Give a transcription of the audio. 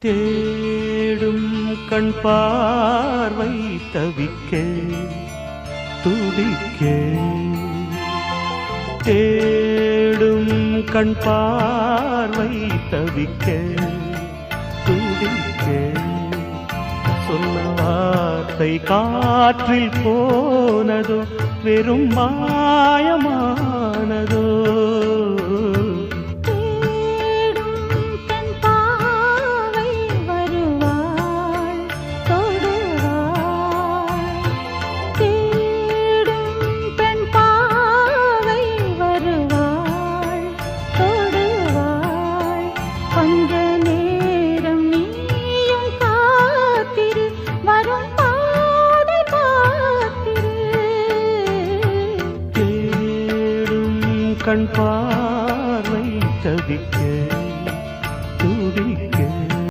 தேடும் கண் பார்வை தவிக்க துடிக்க தேடும் கண் பார்வை தவிக்க துடிக்க சொன்ன வார்த்தை காற்றில் போனதோ வெறும் மாயமானதோ கண்